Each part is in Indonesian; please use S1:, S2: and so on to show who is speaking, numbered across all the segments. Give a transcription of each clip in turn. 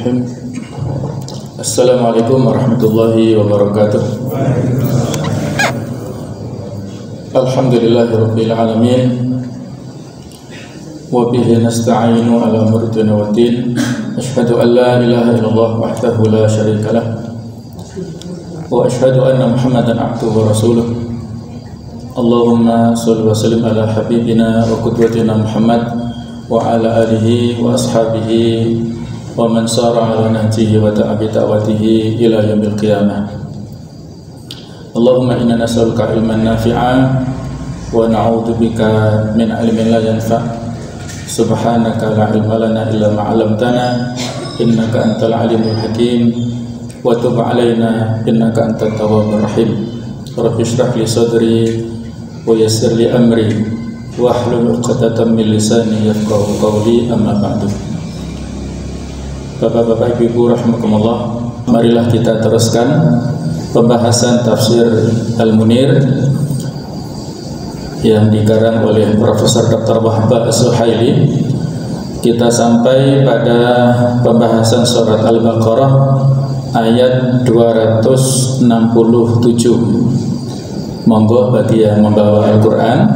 S1: Bismillahirrahmanirrahim. Assalamualaikum warahmatullahi wabarakatuh. Alhamdulillahirabbil alamin. Wa bihi nasta'inu ala umuri dunya waddin. Asyhadu an la ilaha illallah wahdahu la syarika lah. Wa asyhadu anna Muhammadan abduhu wa rasuluh. Allahumma shalli wa sallim ala habibina wa qudwatina Muhammad wa ala alihi wa ashabihi wa man sara ala nahjihi wa ta'abi ta'watihi ila yaumil qiyamah. Allahumma inna nas'aluka ilman nafi'a wa na'udzubika min ilmin la yanfa'. Subhanaka la ilma lana illa ma 'allamtana innaka antal alimul hakim wa tub 'alaina innaka antat tawwabur rahim. Rabbi shrah li sadri wa yassir li amri wahlul 'uqdatam min lisani yafqahu qawli, amma ba'du. Bapak-bapak, Ibu rahimakumullah, marilah kita teruskan pembahasan tafsir Al-Munir yang dikarang oleh Profesor Dr. Wahab As-Suhaili. Kita sampai pada pembahasan surat Al-Baqarah ayat 267. Monggo bagi yang membawa Al-Quran,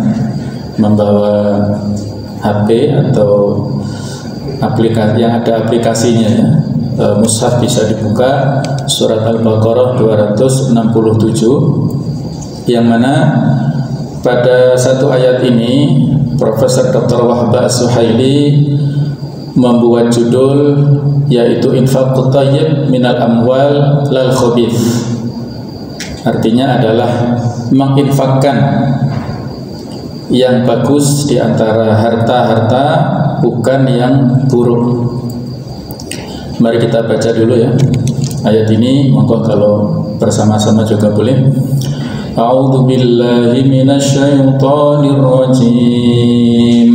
S1: membawa HP atau aplikasi yang ada aplikasinya ya, mushaf bisa dibuka surat Al-Baqarah 267, yang mana pada satu ayat ini Profesor Dr. Wahab As-Suhaili membuat judul yaitu infaqut thayyib minal amwal lal khabith. Artinya adalah menginfakkan yang bagus di antara harta-harta, bukan yang buruk. Mari kita baca dulu ya ayat ini. Monggo kalau bersama-sama juga boleh. A'udzu billahi minasyaitonir rajim.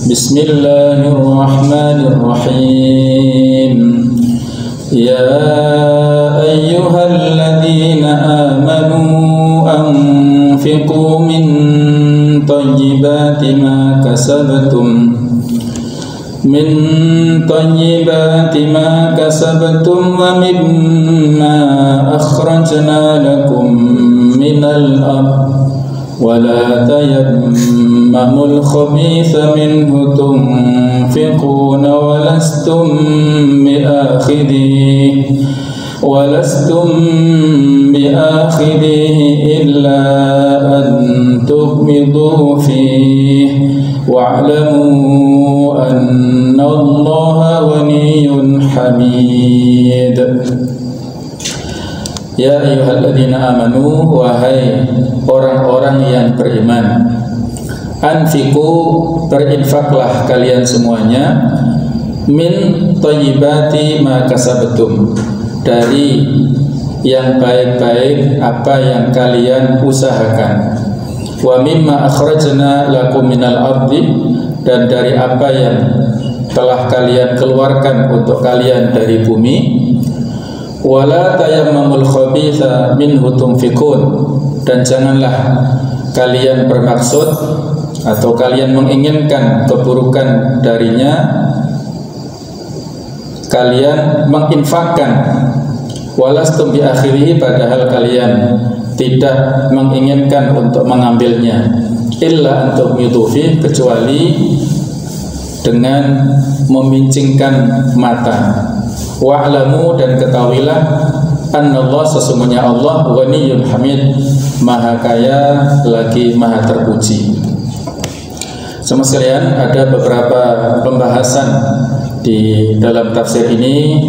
S1: Bismillahirrahmanirrahim. Ya ayyuhalladzina amanu anfiqu min tayyibati ma kasabtum wa mimma akhrajna lakum minal ardh wa la tayammamul khabitha minhu tunfiquna wa lastum bi'akhidhihi illa an tughmidu fihi wa'lamu anna Allaha ghaniyyun hamid. Ya ayyuhalladzina amanu, wahai orang-orang yang beriman, anfiqu, berinfaklah kalian semuanya, min thayyibati ma kasabtum, dari yang baik-baik apa yang kalian usahakan, wa mimma akhrajna lakum minal ardi, dan dari apa yang telah kalian keluarkan untuk kalian dari bumi, wala tayammamul khabitha minhu tunfiqun, dan janganlah kalian bermaksud atau kalian menginginkan keburukan darinya, kalian menginfakkan, walastum bi akhirihi, padahal kalian tidak menginginkan untuk mengambilnya, illa antum yutufi, kecuali dengan memincingkan mata. Wa'lamu, dan ketahuilah, annallah, sesungguhnya Allah, ghaniyyun hamid, maha kaya lagi maha terpuji. Sama sekalian, ada beberapa pembahasan di dalam tafsir ini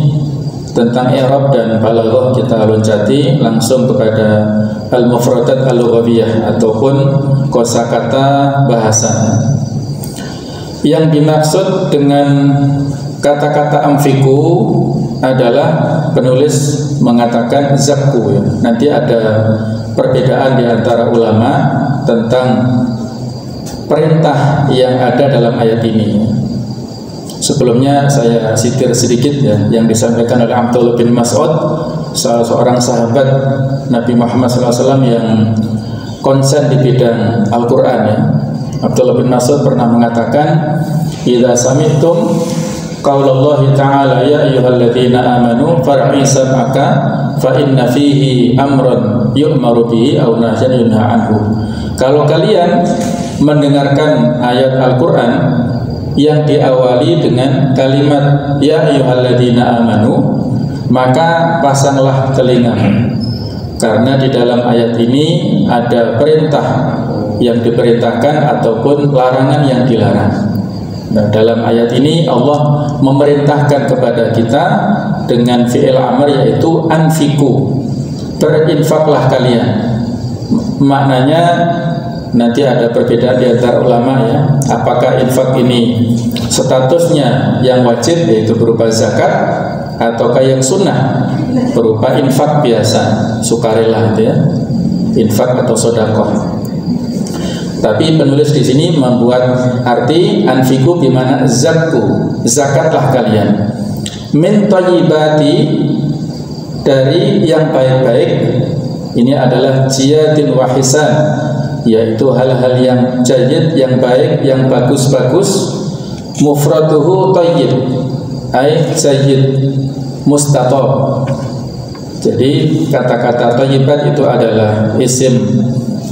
S1: tentang i'rab dan balaghah. Kita loncati langsung kepada al-mufradat al-lughawiyah ataupun kosakata bahasa. Yang dimaksud dengan kata-kata amfiku adalah penulis mengatakan zakku ya. Nanti ada perbedaan di antara ulama tentang perintah yang ada dalam ayat ini. Sebelumnya saya sitir sedikit ya yang disampaikan oleh Abdullah bin Mas'ud, salah seorang sahabat Nabi Muhammad SAW yang konsen di bidang Al-Quran ya. Abdullah bin Mas'ud pernah mengatakan, idza sami'tum qaulullah ta'ala ya ayyuhalladzina amanu far'i sam'aka fa inna fihi amran yu'maru bihi aw nahyan yunha anhu. Kalau kalian mendengarkan ayat Al-Qur'an yang diawali dengan kalimat ya ayyuhalladzina amanu, maka pasanglah telingamu, karena di dalam ayat ini ada perintah yang diperintahkan ataupun larangan yang dilarang. Nah, dalam ayat ini Allah memerintahkan kepada kita dengan fi'il amr, yaitu anfiku, berinfaklah kalian. Maknanya nanti ada perbedaan di antara ulama ya, apakah infak ini statusnya yang wajib yaitu berupa zakat, ataukah yang sunnah berupa infak biasa, sukarela itu ya, infak atau sedekah. Tapi penulis di sini membuat arti anfiku di mana zakku, zakatlah kalian. Min thayyibati, dari yang baik-baik. Ini adalah jiyadin wa hisan, yaitu hal-hal yang jayyid, yang baik, yang bagus-bagus. Mufraduhu thayyib, ai jayyid mustatab. Jadi kata-kata thayyibat itu adalah isim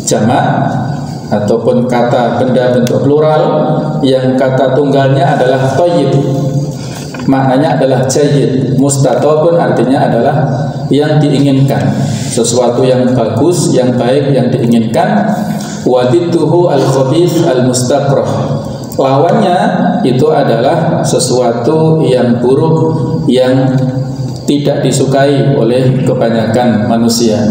S1: jamak ataupun kata benda bentuk plural yang kata tunggalnya adalah thayyib, maknanya adalah jayyid. Mustatabun artinya adalah yang diinginkan, sesuatu yang bagus, yang baik, yang diinginkan. Wadidduhu al-khabith al-mustakrah, lawannya itu adalah sesuatu yang buruk, yang tidak disukai oleh kebanyakan manusia.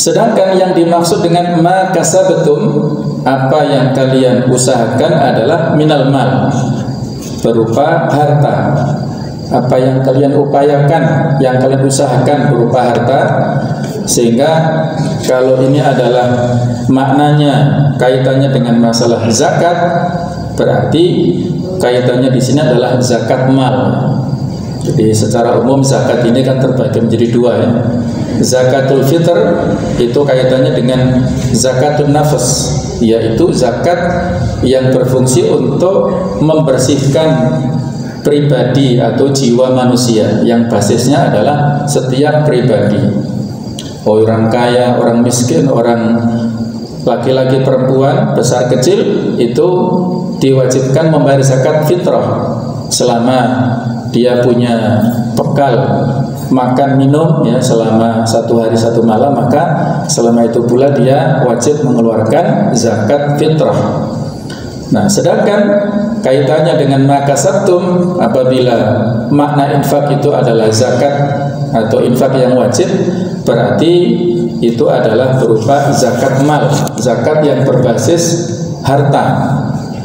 S1: Sedangkan yang dimaksud dengan ma kasabatum, apa yang kalian usahakan, adalah minal mal, berupa harta. Apa yang kalian upayakan, yang kalian usahakan berupa harta. Sehingga kalau ini adalah maknanya kaitannya dengan masalah zakat, berarti kaitannya di sini adalah zakat mal. Jadi secara umum zakat ini kan terbagi menjadi dua ya. Zakatul fitr itu kaitannya dengan zakatun nafas, yaitu zakat yang berfungsi untuk membersihkan pribadi atau jiwa manusia, yang basisnya adalah setiap pribadi, orang kaya, orang miskin, orang laki-laki, perempuan, besar kecil, itu diwajibkan membayar zakat fitrah selama dia punya bekal makan minum ya selama 1 hari 1 malam, maka selama itu pula dia wajib mengeluarkan zakat fitrah. Nah, sedangkan kaitannya dengan makasabtum, apabila makna infak itu adalah zakat atau infak yang wajib, berarti itu adalah berupa zakat mal, zakat yang berbasis harta.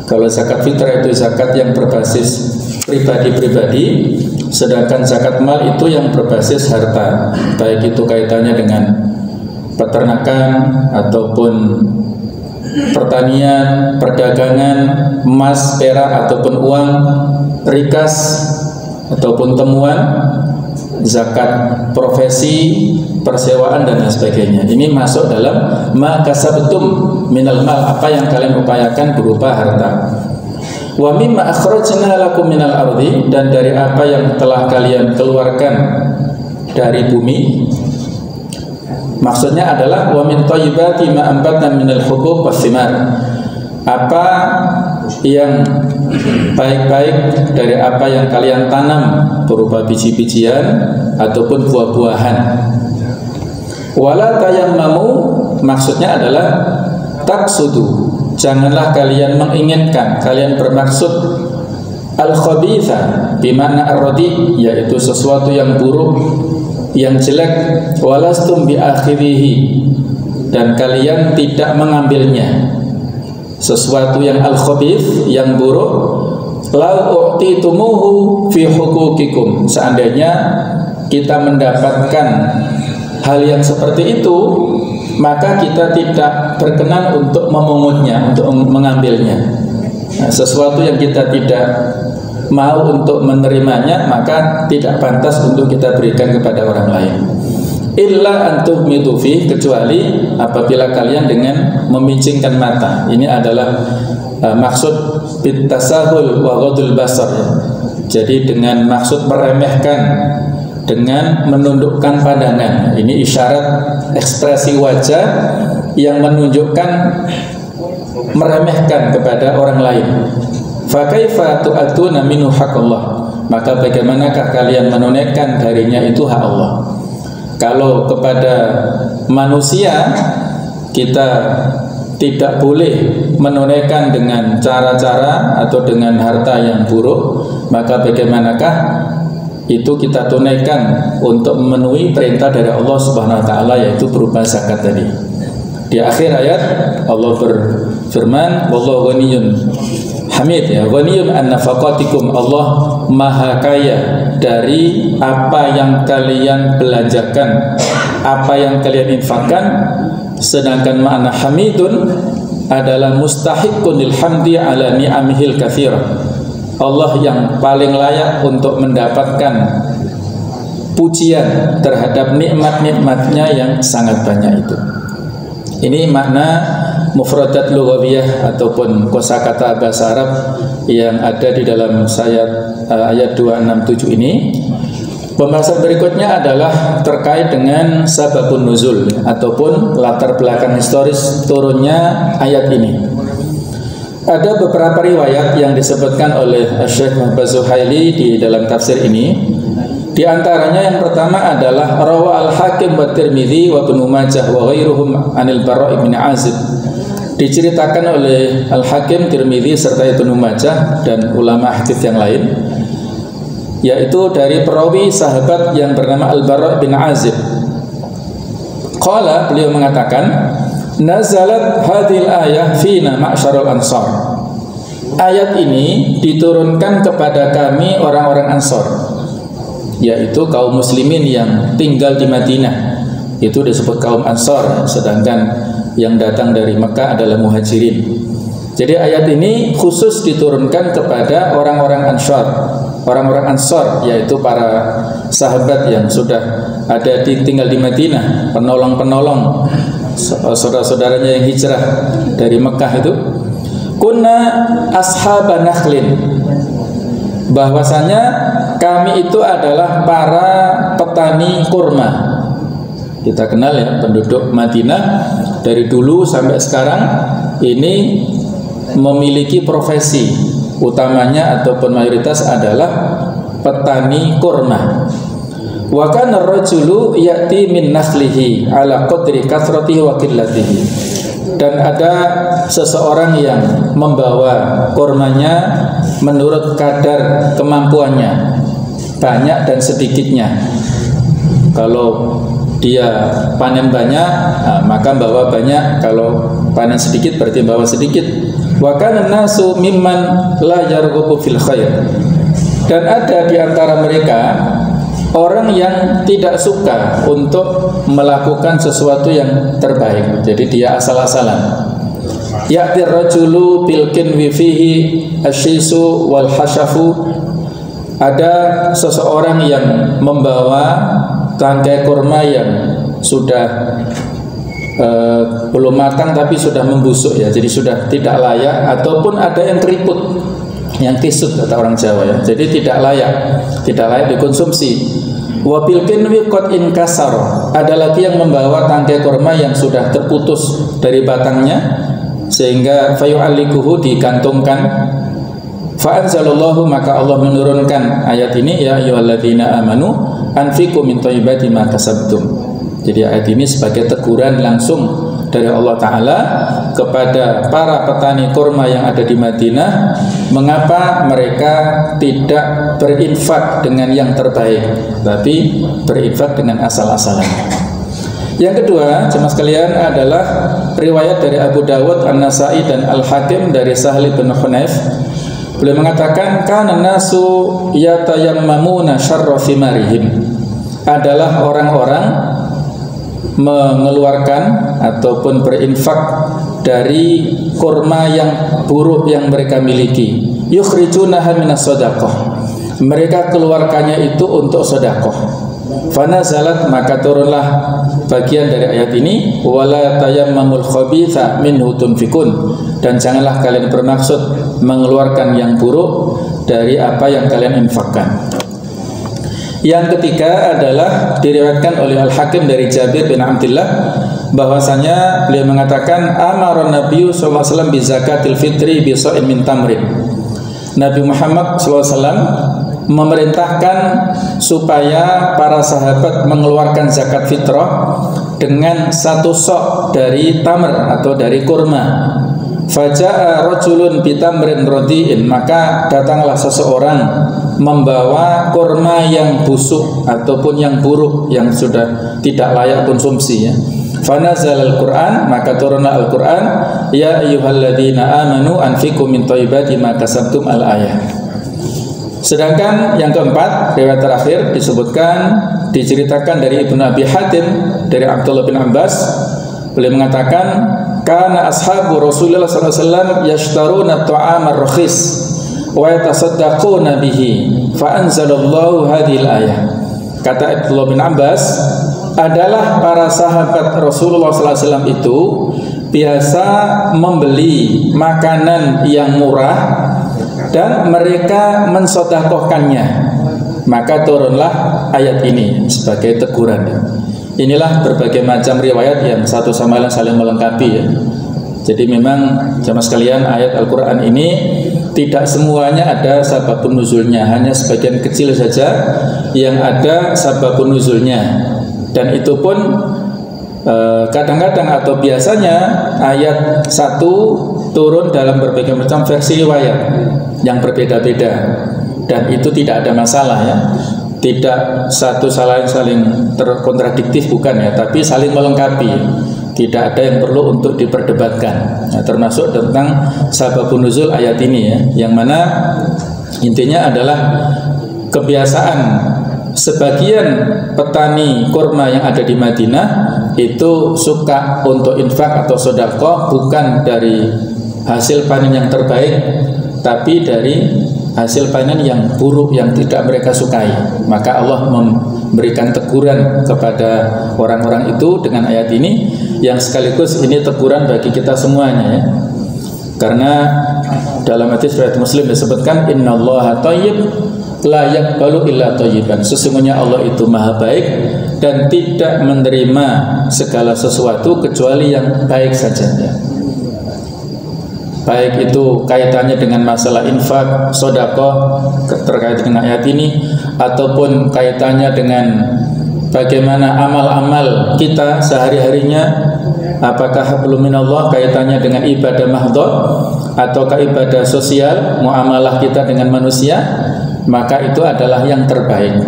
S1: Kalau zakat fitrah itu zakat yang berbasis pribadi-pribadi, sedangkan zakat mal itu yang berbasis harta, baik itu kaitannya dengan peternakan ataupun pertanian, perdagangan, emas, perak ataupun uang, rikas ataupun temuan, zakat profesi, persewaan dan lain sebagainya. Ini masuk dalam ma kasabtum minal mal, apa yang kalian upayakan berupa harta. Wa mimma akhrajna lakum minal ardi, dan dari apa yang telah kalian keluarkan dari bumi. Maksudnya adalah wa min thayyibati ma ambatna minal hubub wathimar, apa yang baik-baik dari apa yang kalian tanam berupa biji-bijian ataupun buah-buahan. Wala tayammamu, maksudnya adalah taksudu, janganlah kalian menginginkan, kalian bermaksud al-khabitha bimakna ar-radi, yaitu sesuatu yang buruk, yang jelek. Walastum bi akhirihi, dan kalian tidak mengambilnya, sesuatu yang al-khabith, yang buruk. Lau u'titumuhu fi hukukikum, seandainya kita mendapatkan hal yang seperti itu, maka kita tidak berkenan untuk memungutnya, untuk mengambilnya. Nah, sesuatu yang kita tidak mau untuk menerimanya, maka tidak pantas untuk kita berikan kepada orang lain. Illa antum mitufi, kecuali apabila kalian dengan memincingkan mata. Ini adalah maksud bitasahul wa ghadul basar, Jadi dengan maksud meremehkan, dengan menundukkan pandangan. Ini isyarat ekspresi wajah yang menunjukkan meremehkan kepada orang lain. Fa kaifa tu'atuna minhu haqqallah? Maka bagaimanakah kalian menunaikan darinya itu hak Allah? Kalau kepada manusia kita tidak boleh menunaikan dengan cara-cara atau dengan harta yang buruk, maka bagaimanakah itu kita tunaikan untuk memenuhi perintah dari Allah Subhanahu wa taala, yaitu berupa zakat tadi. Di akhir ayat Allah berfirman, wallahu ghaniyyun hamid, ya, ghaniyun an nafaqatikum, Allah maha kaya dari apa yang kalian belanjakan, apa yang kalian infakkan. Sedangkan makna hamidun adalah mustahiqun lil hamdi ala ni'amihil katsirah. Allah yang paling layak untuk mendapatkan pujian terhadap nikmat-nikmatnya yang sangat banyak itu. Ini makna mufradat lughawiyah ataupun kosakata bahasa Arab yang ada di dalam ayat 267 ini. Pembahasan berikutnya adalah terkait dengan sababun nuzul ataupun latar belakang historis turunnya ayat ini. Ada beberapa riwayat yang disebutkan oleh Syekh Muhammad Zuhaili di dalam tafsir ini. Di antaranya yang pertama adalah rawa al-Hakim wa Tirmidzi wa Ibnu Majah wa ghairuhum anil Bara' bin Azib. Diceritakan oleh Al-Hakim, Tirmidzi serta Ibnu Majah dan ulama hadis yang lain, yaitu dari perawi sahabat yang bernama Al-Bara' bin Azib. Qala, beliau mengatakan, nazalat hadhil ayah fina ma'syarul ansar. Ayat ini diturunkan kepada kami orang-orang Ansar, yaitu kaum muslimin yang tinggal di Madinah. Itu disebut kaum Ansar, sedangkan yang datang dari Mekah adalah muhajirin. Jadi ayat ini khusus diturunkan kepada orang-orang Ansar. Orang-orang Ansar yaitu para sahabat yang sudah ada tinggal di Madinah, penolong-penolong saudara-saudaranya yang hijrah dari Mekah itu. Kunna ashaban nakhlin, bahwasanya kami itu adalah para petani kurma. Kita kenal ya, penduduk Madinah dari dulu sampai sekarang ini memiliki profesi utamanya ataupun mayoritas adalah petani kurma. Wa kana ar-rajulu ya'ti min nakhlihi ala qadri kathratihi wa qillatihi. Dan ada seseorang yang membawa kurmanya menurut kadar kemampuannya, banyak dan sedikitnya. Kalau dia panen banyak, maka bawa banyak. Kalau panen sedikit berarti bawa sedikit. Wa kana nasu mimman la yarghabu fil khair. Dan ada di antara mereka orang yang tidak suka untuk melakukan sesuatu yang terbaik. Jadi dia asal-asalan. Ya'tir rajulu bil kinwi fihi asyisu wal hashafu. Ada seseorang yang membawa tangkai kurma yang sudah belum matang tapi sudah membusuk ya, jadi sudah tidak layak, ataupun ada yang keriput, yang kisut kata orang Jawa ya, jadi tidak layak dikonsumsi. Wabil kinwi qad inkasar, ada lagi yang membawa tangkai kurma yang sudah terputus dari batangnya sehingga fayu'allikuhu, digantungkan. Fa anzalallahu, maka Allah menurunkan ayat ini, ya ayyuhalladzina amanu anfiqu min thayyibati ma kasabtum. Jadi ayat ini sebagai teguran langsung dari Allah Ta'ala kepada para petani kurma yang ada di Madinah, mengapa mereka tidak berinfak dengan yang terbaik, tapi berinfak dengan asal-asalan. Yang kedua, jemaah sekalian, adalah riwayat dari Abu Dawud, An-Nasai dan Al-Hakim dari Sahal bin Hunayf. Beliau mengatakan, kana nasu yatayammamuna syarra thimarihim, adalah orang-orang mengeluarkan ataupun berinfak dari kurma yang buruk yang mereka miliki. Yukhrijunaha minas shadaqah, mereka keluarkannya itu untuk sedekah. Fanazalat, maka turunlah bagian dari ayat ini, wala tayammamul khabitha minhu tunfikun, dan janganlah kalian bermaksud mengeluarkan yang buruk dari apa yang kalian infakkan. Yang ketiga adalah diriwayatkan oleh Al-Hakim dari Jabir bin Abdullah bahwasanya beliau mengatakan amara Nabi sallallahu alaihi wasallam bi zakatil fitri bi sha'in min tamrin. Nabi Muhammad sallallahu alaihi wasallam memerintahkan supaya para sahabat mengeluarkan zakat fitrah dengan 1 sok dari tamr atau dari kurma. Faja'a rajulun bitamrin radiin, maka datanglah seseorang membawa kurma yang busuk ataupun yang buruk, yang sudah tidak layak konsumsi ya. Fanazal al-Qur'an, maka turunlah Al-Qur'an, ya ayyuhalladzina amanu anfiqu min thayyibati ma kasabtum al-ayah. Sedangkan yang keempat, riwayat terakhir diceritakan dari Ibnu Abi Hatim dari Abdullah bin Abbas, beliau mengatakan kana ashabu Rasulullah sallallahu alaihi wasallam yashtaruna at-ta'ama ar-rakhis wa yatasaddaquna bihi fa anzalallahu hadhil ayah. Kata Abdullah bin Abbas, adalah para sahabat Rasulullah sallallahu alaihi wasallam itu biasa membeli makanan yang murah dan mereka mensedekahkannya. Maka turunlah ayat ini sebagai teguran. Inilah berbagai macam riwayat yang satu sama lain saling melengkapi ya. Jadi memang jamaah sekalian, ayat Al-Quran ini tidak semuanya ada sababun nuzulnya, hanya sebagian kecil saja yang ada sababun nuzulnya. Dan itu pun kadang-kadang atau biasanya ayat 1 turun dalam berbagai macam versi riwayat yang berbeda-beda, dan itu tidak ada masalah ya. Tidak satu saling terkontradiktif, bukan ya, tapi saling melengkapi. Tidak ada yang perlu untuk diperdebatkan. Nah, termasuk tentang sababun nuzul ayat ini ya, yang mana intinya adalah kebiasaan sebagian petani kurma yang ada di Madinah itu suka untuk infak atau sedekah bukan dari hasil panen yang terbaik, tapi dari hasil panen yang buruk yang tidak mereka sukai. Maka Allah memberikan teguran kepada orang-orang itu dengan ayat ini, yang sekaligus ini teguran bagi kita semuanya ya. Karena dalam hadis riwayat Muslim disebutkan innallaha thayyib la yaqbalu illa thayyiban. Sesungguhnya Allah itu maha baik dan tidak menerima segala sesuatu kecuali yang baik saja ya. Baik itu kaitannya dengan masalah infak, sedekah terkait dengan ayat ini, ataupun kaitannya dengan bagaimana amal-amal kita sehari-harinya, apakah hablum minallah kaitannya dengan ibadah mahdhah ataukah ibadah sosial, muamalah kita dengan manusia, maka itu adalah yang terbaik.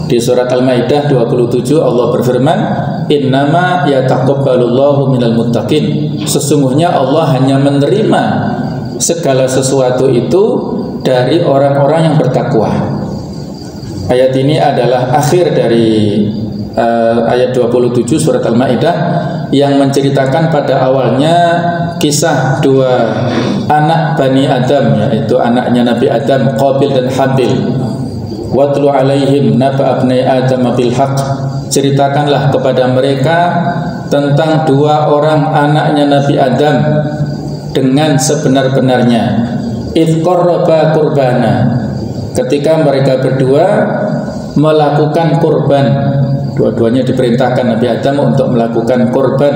S1: Di surat Al-Maidah 27 Allah berfirman, innama yataqabbalullahu minal muttaqin. Sesungguhnya Allah hanya menerima segala sesuatu itu dari orang-orang yang bertakwa. Ayat ini adalah akhir dari ayat 27 surat Al-Maidah yang menceritakan pada awalnya kisah 2 anak Bani Adam, yaitu anaknya Nabi Adam, Qabil dan Habil. Watlu alaihim naba abnai Adam bil haqq. Ceritakanlah kepada mereka tentang 2 orang anaknya Nabi Adam dengan sebenar-benarnya. Idh qarraba qurbana, ketika mereka berdua melakukan kurban. Dua-duanya diperintahkan Nabi Adam untuk melakukan kurban.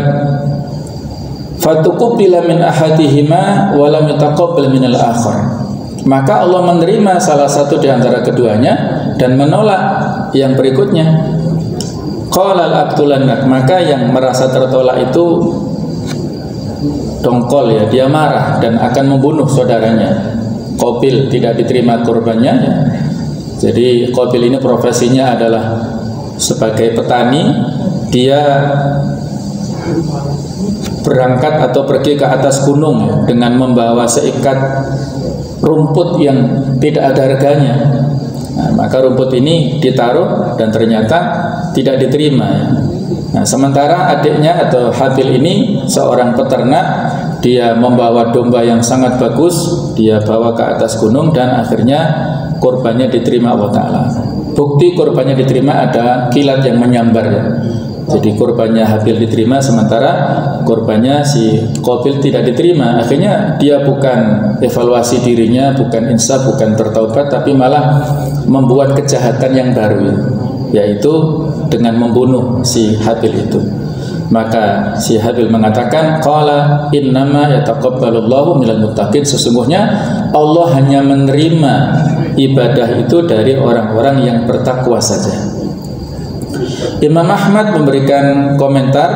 S1: Fatuqbila min ahadihima wa lam yataqabbal min al-akhar. Maka Allah menerima salah satu di antara keduanya dan menolak yang berikutnya. Qala al-aqtulannak, maka yang merasa tertolak itu dongkol ya, dia marah dan akan membunuh saudaranya. Qabil tidak diterima kurbannya ya. Jadi Qabil ini profesinya adalah sebagai petani, dia berangkat atau pergi ke atas gunung ya, dengan membawa seikat rumput yang tidak ada harganya. Nah, maka rumput ini ditaruh dan ternyata tidak diterima ya. Nah, sementara adiknya atau Habil ini seorang peternak, dia membawa domba yang sangat bagus, dia bawa ke atas gunung dan akhirnya kurbannya diterima Allah Ta'ala. bukti kurbannya diterima ada kilat yang menyambar ya. Jadi kurbannya Habil diterima sementara kurbannya si Qabil tidak diterima. Akhirnya dia bukan evaluasi dirinya, bukan insaf, bukan bertaubat, tapi malah membuat kejahatan yang baru, yaitu dengan membunuh si Habil itu. Maka si Habil mengatakan, qala innama yataqabbalullahu minal muttaqin, sesungguhnya Allah hanya menerima ibadah itu dari orang-orang yang bertakwa saja. Imam Ahmad memberikan komentar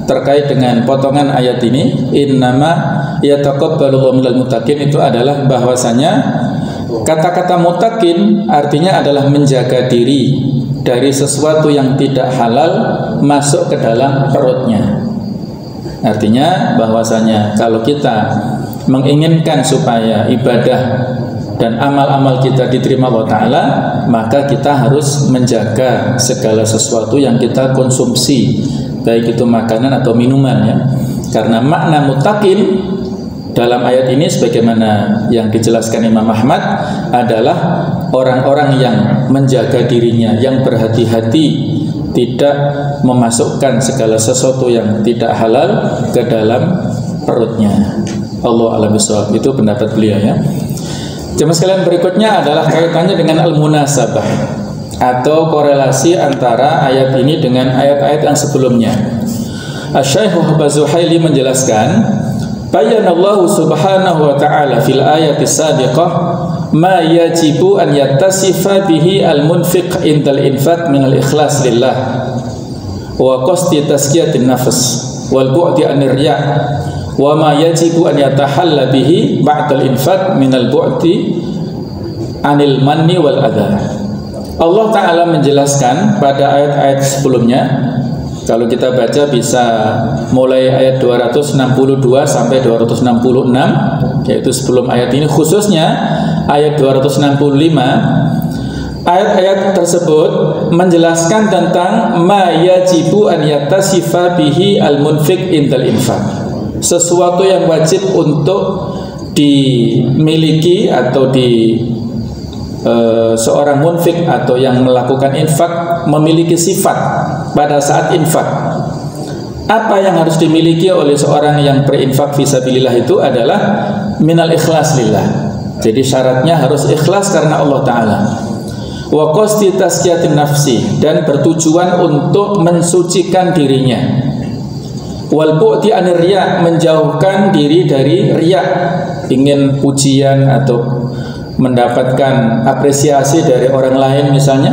S1: terkait dengan potongan ayat ini, innama yataqabbalullahu minal muttaqin, itu adalah bahwasanya kata-kata muttaqin artinya adalah menjaga diri dari sesuatu yang tidak halal masuk ke dalam perutnya. Artinya bahwasanya kalau kita menginginkan supaya ibadah dan amal-amal kita diterima Allah Ta'ala, maka kita harus menjaga segala sesuatu yang kita konsumsi, baik itu makanan atau minuman ya. Karena makna muttaqin dalam ayat ini sebagaimana yang dijelaskan Imam Ahmad adalah orang-orang yang menjaga dirinya, yang berhati-hati tidak memasukkan segala sesuatu yang tidak halal ke dalam perutnya. Allah a'lam bishawab. Itu pendapat beliau ya. Jemaah sekalian, berikutnya adalah kaitannya dengan al-munasabah atau korelasi antara ayat ini dengan ayat-ayat yang sebelumnya. Asy-Syaikh Az-Zuhaili menjelaskan, bayanallahu subhanahu wa ta'ala fil ayati sadiqah ma yajibu an yattasifa bihi al-munfiq indal infaq min al-ikhlas lillah wa qasdi tazkiyatin nafs wal bu'di anir riya' wa ma yajibu an yatahalla bihi ba'dal infaq minal bu'di anil manni wal adha. Allah Ta'ala menjelaskan pada ayat-ayat sebelumnya. Kalau kita baca bisa mulai ayat 262 sampai 266, yaitu sebelum ayat ini, khususnya ayat 265. Ayat-ayat tersebut menjelaskan tentang ma yajibu an yattasifa bihi al-munfiq indal infaq, sesuatu yang wajib untuk dimiliki atau seorang munfik atau yang melakukan infak memiliki sifat pada saat infak. Apa yang harus dimiliki oleh seorang yang berinfak fisabilillah itu adalah minal ikhlas lillah. Jadi syaratnya harus ikhlas karena Allah Ta'ala. Wa qasdi tazkiyatin nafsi, dan bertujuan untuk mensucikan dirinya. Wal bu'di anir riya, menjauhkan diri dari riya, ingin pujian atau mendapatkan apresiasi dari orang lain misalnya.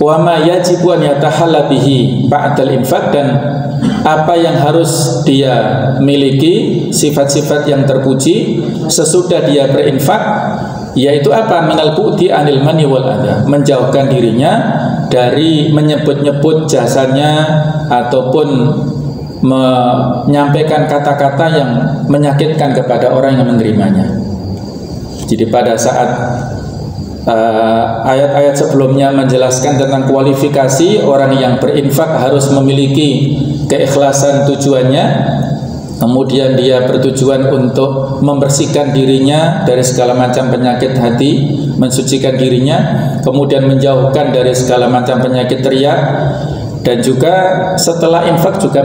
S1: Wa ma yajibu an yatahalla bihi ba'dal infaq, dan apa yang harus dia miliki, sifat-sifat yang terpuji sesudah dia berinfak, yaitu apa? Minal bu'di anil mani wal adha, menjauhkan dirinya dari menyebut-nyebut jasanya ataupun menyampaikan kata-kata yang menyakitkan kepada orang yang menerimanya. Jadi pada saat ayat-ayat sebelumnya menjelaskan tentang kualifikasi orang yang berinfak harus memiliki keikhlasan tujuannya, kemudian dia bertujuan untuk membersihkan dirinya dari segala macam penyakit hati, mensucikan dirinya, kemudian menjauhkan dari segala macam penyakit riya, dan juga setelah infak juga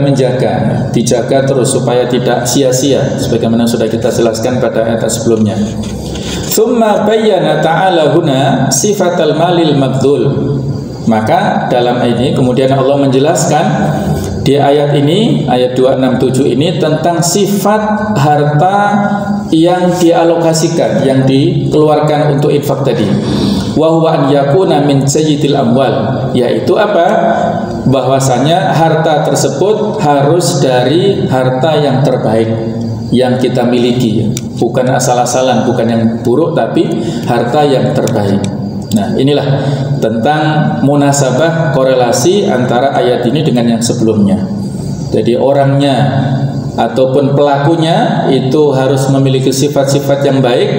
S1: dijaga terus supaya tidak sia-sia sebagaimana sudah kita jelaskan pada ayat sebelumnya. Tsumma bayyana ta'ala huna sifatal malil mabdul. Maka dalam ayat ini kemudian Allah menjelaskan di ayat ini, ayat 267 ini, tentang sifat harta yang dialokasikan, yang dikeluarkan untuk infak tadi. Wa huwa an yakuna min sayyidil amwal, yaitu apa? Bahwasanya harta tersebut harus dari harta yang terbaik yang kita miliki, bukan asal-asalan, bukan yang buruk, tapi harta yang terbaik. Nah, inilah tentang munasabah, korelasi antara ayat ini dengan yang sebelumnya. Jadi orangnya ataupun pelakunya itu harus memiliki sifat-sifat yang baik,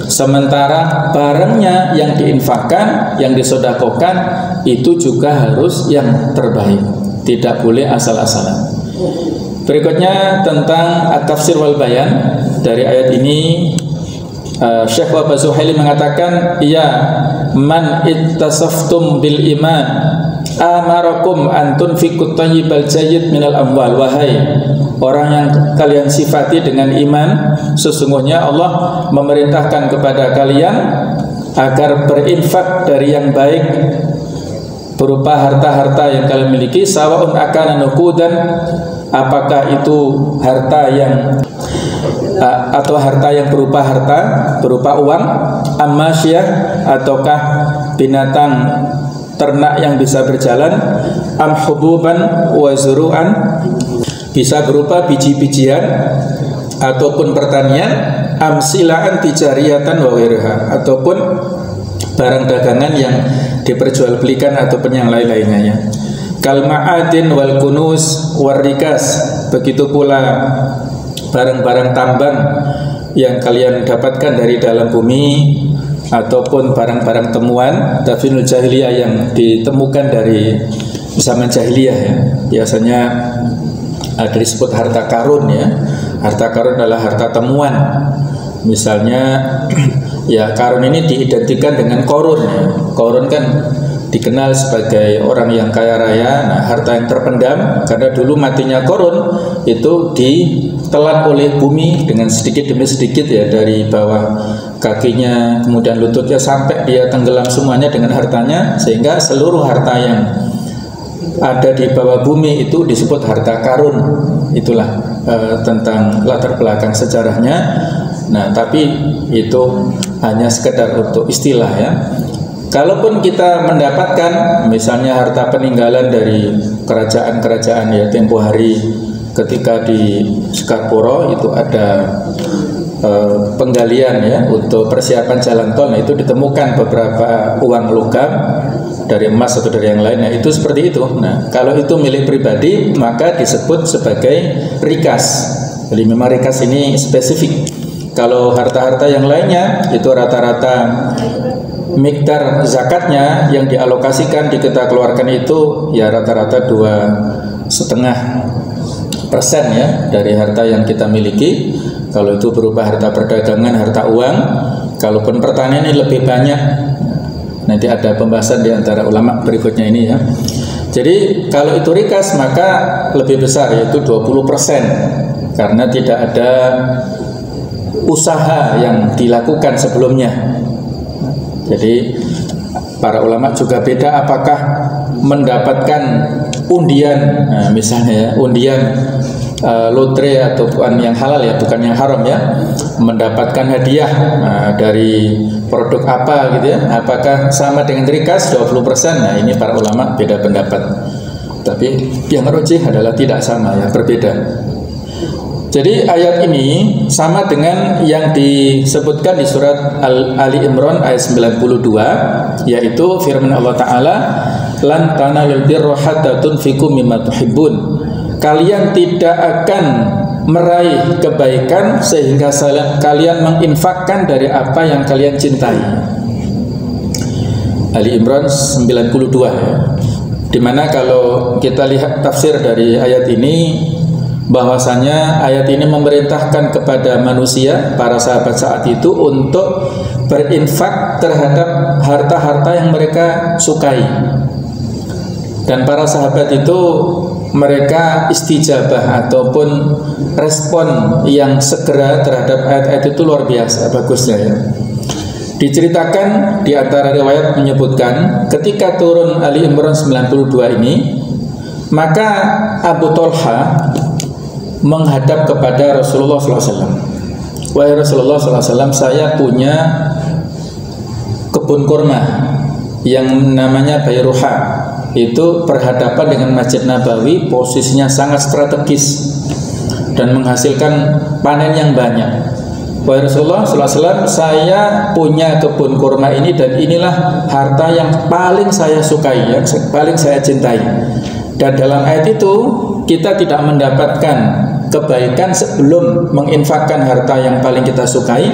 S1: sementara barangnya yang diinfakkan, yang disedekahkan itu juga harus yang terbaik, tidak boleh asal-asalan. Berikutnya tentang at-tafsir wal bayan. Dari ayat ini Syekh Az-Zuhaili mengatakan, iya, man ittasaftum bil iman amarakum an tunfiqut thayyibal jayyid minal amwal. Wahai orang yang kalian sifati dengan iman, sesungguhnya Allah memerintahkan kepada kalian agar berinfak dari yang baik berupa harta-harta yang kalian miliki, sawaun akana nuqudan, apakah itu harta yang atau harta yang berupa uang, ammasyah ataukah binatang ternak yang bisa berjalan, am hububan wa zuru'an, bisa berupa biji-bijian ataupun pertanian, am silaan tijariyatan wa ghairiha, ataupun barang dagangan yang diperjualbelikan ataupun yang lain-lainnya ya. Kal ma'adin wal kunuz war rikas, begitu pula barang-barang tambang yang kalian dapatkan dari dalam bumi ataupun barang-barang temuan dafinul jahiliyah yang ditemukan dari zaman jahiliyah ya. Biasanya ada disebut harta karun ya. Harta karun adalah harta temuan. Misalnya ya, karun ini diidentikan dengan korun ya. Korun kan dikenal sebagai orang yang kaya raya. Nah, harta yang terpendam, karena dulu matinya korun itu ditelan oleh bumi dengan sedikit demi sedikit ya, dari bawah kakinya kemudian lututnya sampai dia tenggelam semuanya dengan hartanya, sehingga seluruh harta yang ada di bawah bumi itu disebut harta karun. Itulah tentang latar belakang sejarahnya. Nah, tapi itu hanya sekedar untuk istilah ya. Kalaupun kita mendapatkan misalnya harta peninggalan dari kerajaan-kerajaan ya, tempo hari ketika di Sekarpuro itu ada penggalian ya untuk persiapan jalan tol. Nah, itu ditemukan beberapa uang logam dari emas atau dari yang lain. Nah, itu seperti itu. Nah, kalau itu milik pribadi maka disebut sebagai rikas. Jadi memang rikas ini spesifik. Kalau harta-harta yang lainnya itu rata-rata miktar zakatnya yang dialokasikan kita keluarkan itu ya rata-rata 2,5% ya dari harta yang kita miliki. Kalau itu berupa harta perdagangan, harta uang. Kalaupun pertanian ini lebih banyak. Nanti ada pembahasan di antara ulama berikutnya ini ya. Jadi kalau itu rikas maka lebih besar, yaitu 20%, karena tidak ada usaha yang dilakukan sebelumnya. Jadi para ulama juga beda apakah mendapatkan undian, nah, misalnya ya, undian lotre ataupun yang halal ya, bukan yang haram ya, mendapatkan hadiah dari produk apa gitu ya, apakah sama dengan rikas 20%? Nah, ini para ulama beda pendapat. Tapi yang rajih adalah tidak sama ya, berbeda. Jadi ayat ini sama dengan yang disebutkan di surat Ali Imran ayat 92, yaitu firman Allah Ta'ala, lan tanalul birra hatta tunfiqu mimma tuhibbun. Kalian tidak akan meraih kebaikan sehingga kalian menginfakkan dari apa yang kalian cintai. Ali Imran 92 ya. Dimana kalau kita lihat tafsir dari ayat ini, bahwasanya ayat ini memerintahkan kepada manusia, para sahabat saat itu, untuk berinfak terhadap harta-harta yang mereka sukai. Dan para sahabat itu mereka istijabah ataupun respon yang segera terhadap ayat-ayat itu luar biasa bagusnya ya. Diceritakan di antara riwayat menyebutkan ketika turun Ali Imran 92 ini, maka Abu Thalha menghadap kepada Rasulullah SAW. Wahai Rasulullah SAW, saya punya kebun kurma yang namanya Bayruha. Itu berhadapan dengan Masjid Nabawi, posisinya sangat strategis dan menghasilkan panen yang banyak. Wahai Rasulullah SAW, saya punya kebun kurma ini dan inilah harta yang paling saya sukai, yang paling saya cintai. Dan dalam ayat itu kita tidak mendapatkan kebaikan sebelum menginfakkan harta yang paling kita sukai.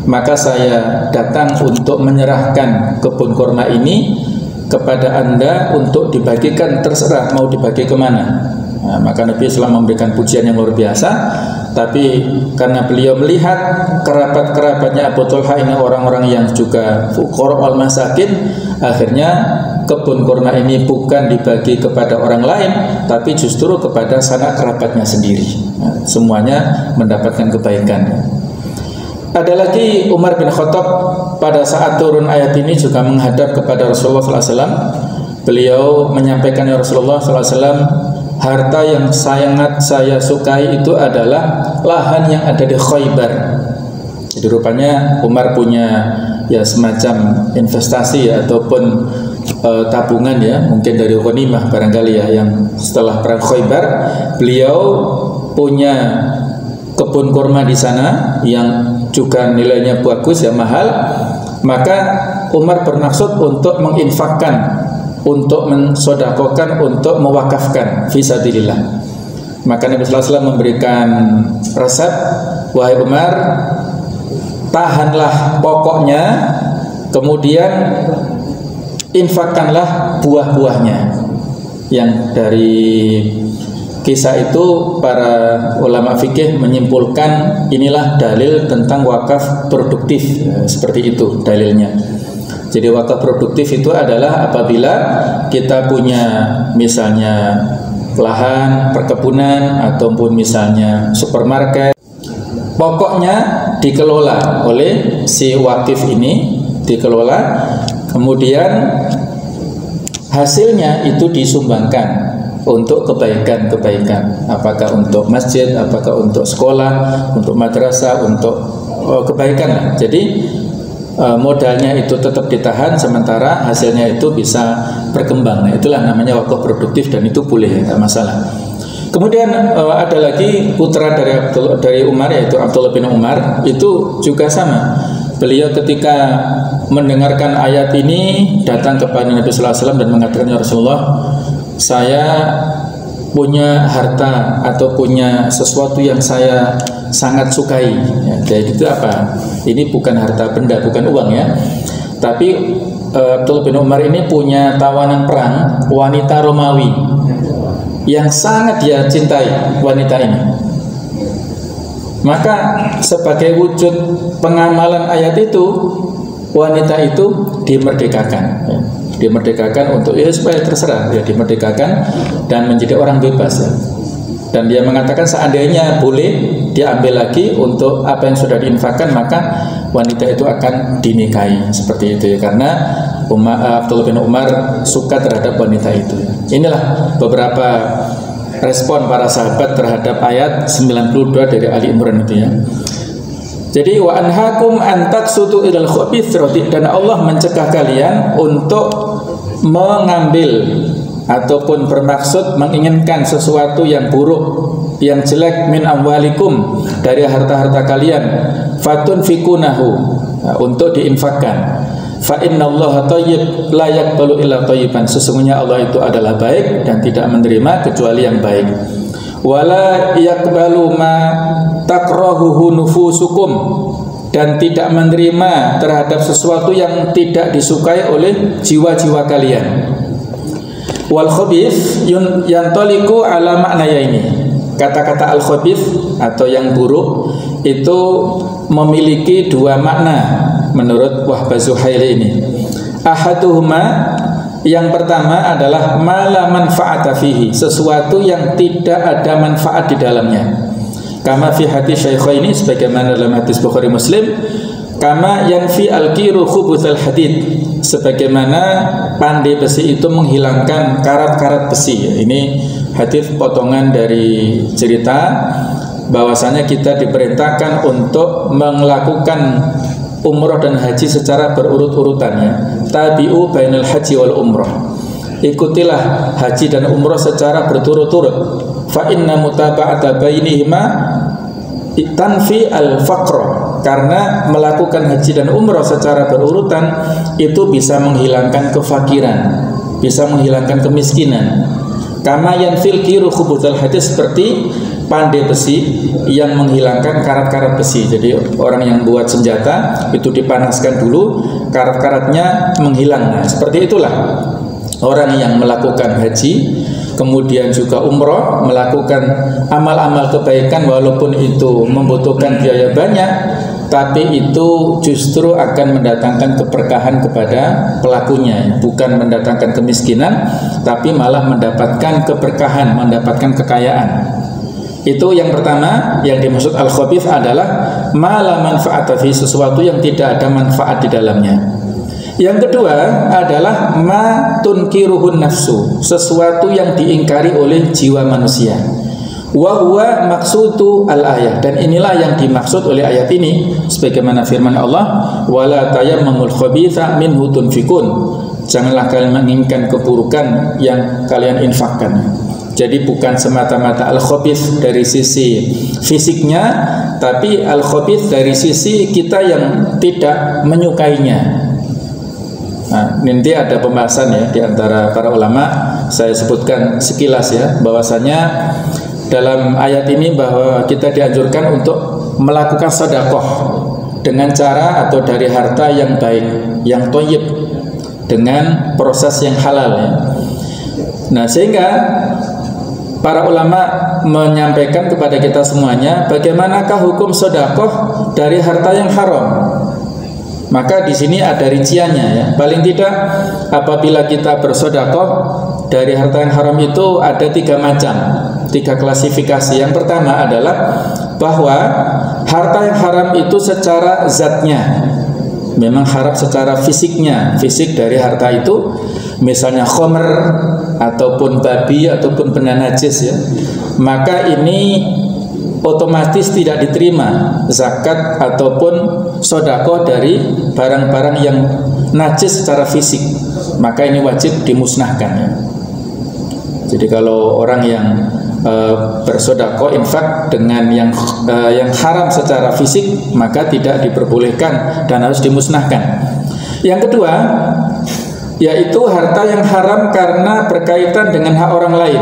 S1: Maka saya datang untuk menyerahkan kebun kurma ini kepada Anda untuk dibagikan, terserah mau dibagi kemana. Nah, maka Nabi SAW memberikan pujian yang luar biasa. Tapi karena beliau melihat kerabat-kerabatnya Abu Talha ini orang-orang yang juga fuqara wal masakin, akhirnya kebun kurma ini bukan dibagi kepada orang lain, tapi justru kepada sanak kerabatnya sendiri. Nah, semuanya mendapatkan kebaikan. Ada lagi Umar bin Khattab pada saat turun ayat ini juga menghadap kepada Rasulullah SAW. Beliau menyampaikan, ya Rasulullah SAW, harta yang sangat saya sukai itu adalah lahan yang ada di Khaybar. Jadi rupanya Umar punya ya semacam investasi ya, ataupun tabungan ya, mungkin dari ghanimah barangkali ya, yang setelah perang Khaybar beliau punya kebun kurma di sana yang juga nilainya bagus ya, mahal. Maka Umar bermaksud untuk menginfakkan, untuk mensodakokan, untuk mewakafkan fisabilillah. Maka Nabi SAW memberikan resep, wahai Umar, tahanlah pokoknya, kemudian infakkanlah buah-buahnya. Yang dari kisah itu para ulama fikih menyimpulkan inilah dalil tentang wakaf produktif, seperti itu dalilnya. Jadi wakaf produktif itu adalah apabila kita punya misalnya lahan perkebunan ataupun misalnya supermarket, pokoknya dikelola oleh si wakif ini, dikelola, kemudian hasilnya itu disumbangkan untuk kebaikan-kebaikan, apakah untuk masjid, apakah untuk sekolah, untuk madrasah, untuk kebaikan lah. Jadi modalnya itu tetap ditahan, sementara hasilnya itu bisa berkembang. Nah, itulah namanya wakaf produktif, dan itu boleh, tidak masalah. Kemudian ada lagi putra dari Umar, yaitu Abdullah bin Umar. Itu juga sama. Beliau ketika mendengarkan ayat ini datang kepada Nabi Sallallahu Alaihi Wasallam dan mengatakan, ya Rasulullah, saya punya harta atau punya sesuatu yang saya sangat sukai. Ya, jadi itu apa? Ini bukan harta benda, bukan uang ya. Tapi Abdullah bin Umar ini punya tawanan perang wanita Romawi yang sangat dia cintai wanita ini. Maka sebagai wujud pengamalan ayat itu, wanita itu dimerdekakan. Ya. Dimerdekakan untuk supaya terserah, ya, dimerdekakan dan menjadi orang bebas ya. Dan dia mengatakan seandainya boleh diambil lagi untuk apa yang sudah diinfakkan, maka wanita itu akan dinikahi, seperti itu ya. Karena Abdullah bin Umar suka terhadap wanita itu ya. Inilah beberapa respon para sahabat terhadap ayat 92 dari Ali Imran itu ya. Jadi wa anhakum an taqsutu ilal khabith, dan Allah mencegah kalian untuk mengambil ataupun bermaksud menginginkan sesuatu yang buruk, yang jelek, min amwalikum, dari harta-harta kalian, fatun fikunahu, untuk diinfakkan. Fa innallaha thayyib la yaqbalu illa thayyiban, sesungguhnya Allah itu adalah baik dan tidak menerima kecuali yang baik. Wala yaqbalu ma takrahuhu nufusukum, dan tidak menerima terhadap sesuatu yang tidak disukai oleh jiwa-jiwa kalian. Wal khabith yantaliqu ala maknanya ini. Kata-kata al khabith atau yang buruk itu memiliki dua makna menurut Wahbah Zuhaili ini. Ahaduhuma, yang pertama adalah mala manfa'ata fihi, sesuatu yang tidak ada manfaat di dalamnya. Kama fi hadis Syaikhaini, sebagaimana dalam hadis Bukhari Muslim, kama yanfi al-kiru khubuthal hadid, sebagaimana pandai besi itu menghilangkan karat-karat besi. Ini hadis potongan dari cerita bahwasanya kita diperintahkan untuk melakukan umroh dan haji secara berurut-urutannya. Tabi'u bainal haji wal umroh, ikutilah haji dan umroh secara berturut-turut. Fa inna mutaba'ata bainihima tanfi al-faqra, karena melakukan haji dan umroh secara berurutan itu bisa menghilangkan kefakiran, bisa menghilangkan kemiskinan. Kama yanfil kiru khubuthal hadid, seperti pandai besi yang menghilangkan karat-karat besi. Jadi orang yang buat senjata itu dipanaskan dulu, karat-karatnya menghilang. Nah, seperti itulah orang yang melakukan haji kemudian juga umroh, melakukan amal-amal kebaikan walaupun itu membutuhkan biaya banyak, tapi itu justru akan mendatangkan keberkahan kepada pelakunya, bukan mendatangkan kemiskinan, tapi malah mendapatkan keberkahan, mendapatkan kekayaan. Itu yang pertama. Yang dimaksud al-khabith adalah ma la manfa'ata fi, sesuatu yang tidak ada manfaat di dalamnya. Yang kedua adalah ma tunkiruhun nafsu, sesuatu yang diingkari oleh jiwa manusia. Wa huwa maqsudu al-ayah, dan inilah yang dimaksud oleh ayat ini, sebagaimana firman Allah, wala tayammamul khabitha minhu tunfikun, janganlah kalian menginginkan keburukan yang kalian infakkan. Jadi bukan semata-mata al-khabith dari sisi fisiknya, tapi al-khabith dari sisi kita yang tidak menyukainya. Nah, nanti ada pembahasan ya di antara para ulama. Saya sebutkan sekilas ya, bahwasanya dalam ayat ini bahwa kita dianjurkan untuk melakukan sedekah dengan cara atau dari harta yang baik, yang thayyib, dengan proses yang halal ya. Nah, sehingga para ulama menyampaikan kepada kita semuanya, bagaimanakah hukum sedekah dari harta yang haram? Maka di sini ada rinciannya ya. Paling tidak apabila kita bersedekah dari harta yang haram itu ada 3 macam, 3 klasifikasi. Yang pertama adalah bahwa harta yang haram itu secara zatnya memang haram, secara fisiknya, fisik dari harta itu, misalnya khomer ataupun babi ataupun benda najis ya, maka ini otomatis tidak diterima zakat ataupun sedekah dari barang-barang yang najis secara fisik, maka ini wajib dimusnahkan ya. Jadi kalau orang yang bersedekah infak dengan yang haram secara fisik, maka tidak diperbolehkan dan harus dimusnahkan. Yang kedua, yaitu harta yang haram karena berkaitan dengan hak orang lain,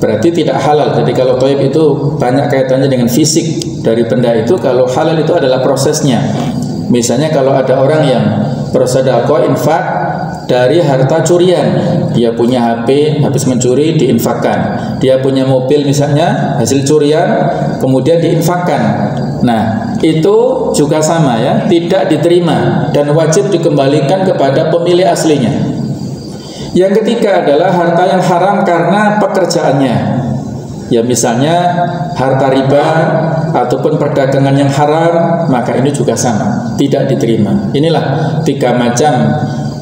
S1: berarti tidak halal. Jadi kalau thayyib itu banyak kaitannya dengan fisik dari benda itu, kalau halal itu adalah prosesnya. Misalnya kalau ada orang yang bersedekah infak dari harta curian, dia punya HP, habis mencuri diinfakkan. Dia punya mobil misalnya, hasil curian, kemudian diinfakkan. Nah, itu juga sama ya, tidak diterima dan wajib dikembalikan kepada pemilik aslinya. Yang ketiga adalah harta yang haram karena pekerjaannya. Ya misalnya harta riba ataupun perdagangan yang haram, maka ini juga sama, tidak diterima. Inilah 3 macam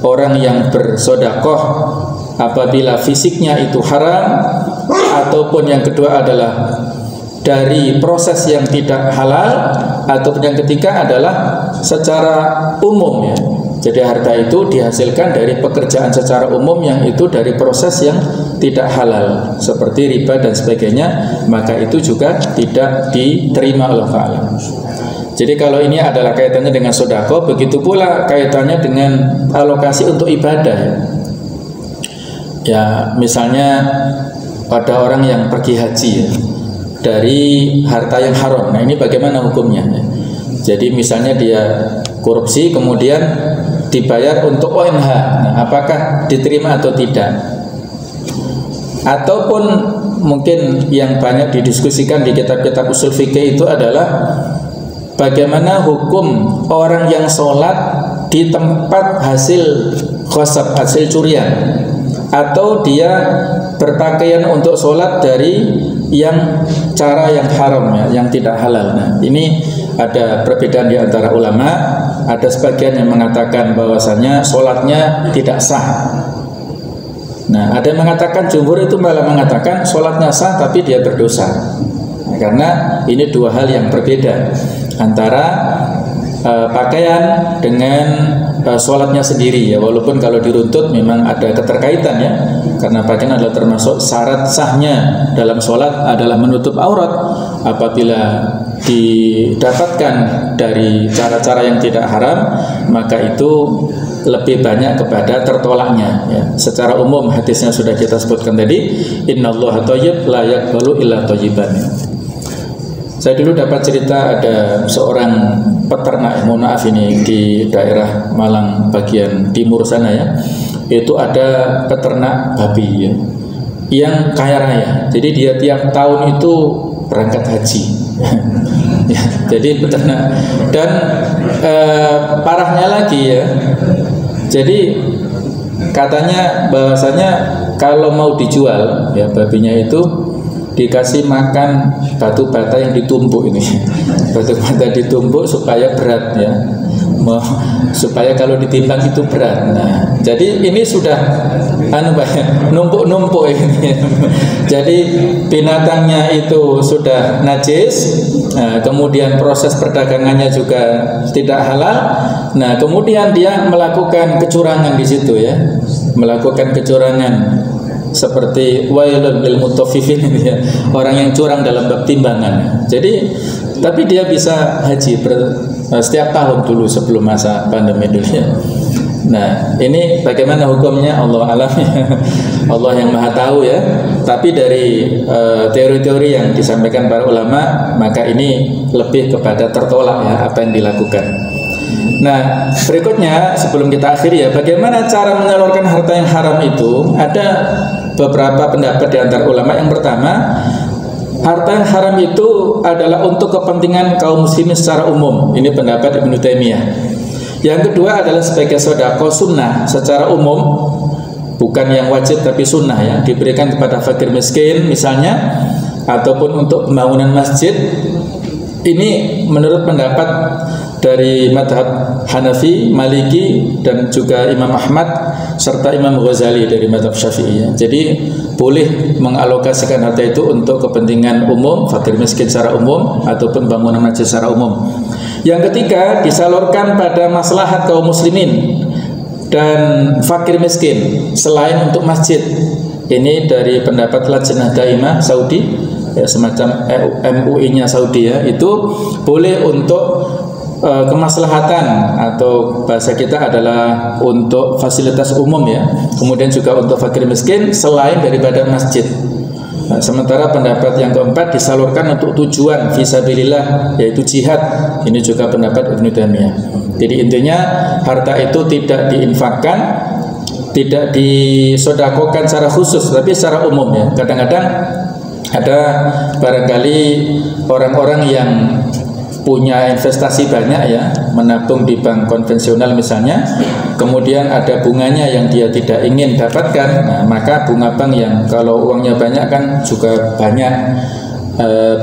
S1: orang yang bersedekah apabila fisiknya itu haram, ataupun yang kedua adalah dari proses yang tidak halal, ataupun yang ketiga adalah secara umum ya. Jadi harta itu dihasilkan dari pekerjaan secara umum yang itu dari proses yang tidak halal seperti riba dan sebagainya, maka itu juga tidak diterima oleh Allah. Jadi kalau ini adalah kaitannya dengan sedekah, begitu pula kaitannya dengan alokasi untuk ibadah. Ya, misalnya pada orang yang pergi haji ya, dari harta yang haram. Nah, ini bagaimana hukumnya? Jadi misalnya dia korupsi kemudian dibayar untuk OMH. Nah, apakah diterima atau tidak? Ataupun mungkin yang banyak didiskusikan di kitab-kitab usul fikih itu adalah bagaimana hukum orang yang sholat di tempat hasil khosab, hasil curian, atau dia berpakaian untuk sholat dari yang cara yang haram ya, yang tidak halal. Nah, ini ada perbedaan di antara ulama. Ada sebagian yang mengatakan bahwasanya sholatnya tidak sah. Nah, ada yang mengatakan, jumhur itu malah mengatakan sholatnya sah tapi dia berdosa. Nah, karena ini 2 hal yang berbeda antara pakaian dengan sholatnya sendiri ya, walaupun kalau diruntut memang ada keterkaitan ya, karena pakaian adalah termasuk syarat sahnya dalam sholat adalah menutup aurat. Apabila didapatkan dari cara-cara yang tidak haram, maka itu lebih banyak kepada tertolaknya ya. Secara umum hadisnya sudah kita sebutkan tadi, innallaha thayyib la yaqbalu illa thayyiban. Saya dulu dapat cerita ada seorang peternak, mohon maaf ini di daerah Malang bagian timur sana ya. Itu ada peternak babi ya. yang kaya raya. Jadi dia tiap tahun itu berangkat haji. Ya, jadi peternak. Dan parahnya lagi ya. Jadi katanya bahwasanya kalau mau dijual ya babinya itu dikasih makan batu bata yang ditumpuk ini. Batu bata ditumpuk supaya berat ya. Supaya kalau ditimbang itu berat. Nah, jadi ini sudah numpuk-numpuk ini. Jadi binatangnya itu sudah najis. Nah, kemudian proses perdagangannya juga tidak halal. Nah, kemudian dia melakukan kecurangan di situ ya. Melakukan kecurangan seperti wailul lil mutaffifin ya. Orang yang curang dalam bab timbangan. Jadi tapi dia bisa haji setiap tahun dulu sebelum masa pandemi dulu ya. Nah, ini bagaimana hukumnya Allah alam ya. Allah yang Maha tahu ya. Tapi dari teori-teori yang disampaikan para ulama, maka ini lebih kepada tertolak ya apa yang dilakukan. Nah, berikutnya sebelum kita akhiri ya, bagaimana cara menyalurkan harta yang haram itu? Ada beberapa pendapat di antara ulama. Yang pertama, harta yang haram itu adalah untuk kepentingan kaum muslimin secara umum. Ini pendapat Ibnu Taimiyah. Yang kedua adalah sebagai sedekah sunnah secara umum, bukan yang wajib tapi sunnah ya, diberikan kepada fakir miskin misalnya, ataupun untuk pembangunan masjid. Ini menurut pendapat dari madhab Hanafi, Maliki, dan juga Imam Ahmad serta Imam Ghazali dari madhab Syafi'i. Jadi boleh mengalokasikan harta itu untuk kepentingan umum, fakir miskin secara umum, ataupun bangunan masjid secara umum. Yang ketiga, disalurkan pada maslahat kaum muslimin dan fakir miskin selain untuk masjid. Ini dari pendapat Lajnah Daimah Saudi ya, semacam MUI-nya Saudi ya, itu boleh untuk kemaslahatan atau bahasa kita adalah untuk fasilitas umum ya, kemudian juga untuk fakir miskin selain daripada masjid. Nah, sementara pendapat yang keempat disalurkan untuk tujuan fisabilillah yaitu jihad. Ini juga pendapat Ibnu Taimiyah. Jadi intinya harta itu tidak diinfakkan, tidak disodakokan secara khusus, tapi secara umum ya. Kadang-kadang ada barangkali orang-orang yang punya investasi banyak ya, menabung di bank konvensional misalnya, kemudian ada bunganya yang dia tidak ingin dapatkan. Nah, maka bunga bank yang kalau uangnya banyak kan juga banyak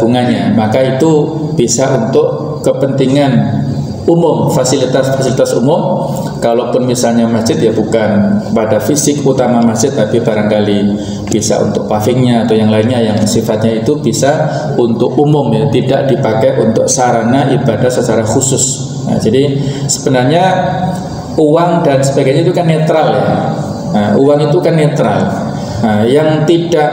S1: bunganya, maka itu bisa untuk kepentingan umum, fasilitas umum. Kalaupun misalnya masjid ya bukan pada fisik utama masjid, tapi barangkali bisa untuk pavingnya atau yang lainnya yang sifatnya itu bisa untuk umum ya, tidak dipakai untuk sarana ibadah secara khusus. Nah, jadi sebenarnya uang dan sebagainya itu kan netral ya. Nah, uang itu kan netral. Nah, yang tidak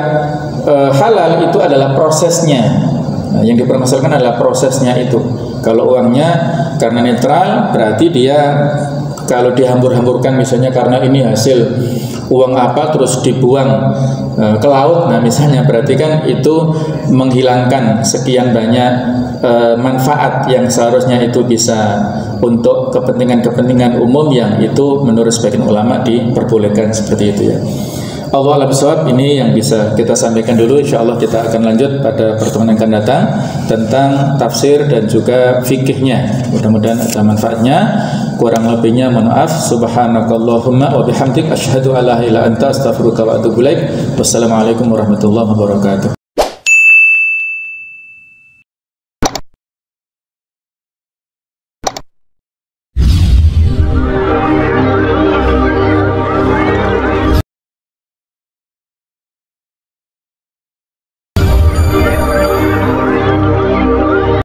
S1: halal itu adalah prosesnya. Nah, yang dipermasalahkan adalah prosesnya itu. Kalau uangnya karena netral, berarti dia kalau dihambur-hamburkan misalnya karena ini hasil uang apa terus dibuang ke laut, nah misalnya berarti kan itu menghilangkan sekian banyak manfaat yang seharusnya itu bisa untuk kepentingan-kepentingan umum yang itu menurut sebagian ulama diperbolehkan seperti itu ya. Allah alam shawab, ini yang bisa kita sampaikan dulu. Insyaallah kita akan lanjut pada pertemuan yang akan datang tentang tafsir dan juga fikihnya. Mudah-mudahan ada manfaatnya. Kurang lebihnya mohon maaf. Subhanakallahumma wa bihamdik asyhadu an la ilaha illa anta astaghfiruka wa atubu ilaik. Wassalamualaikum warahmatullahi wabarakatuh.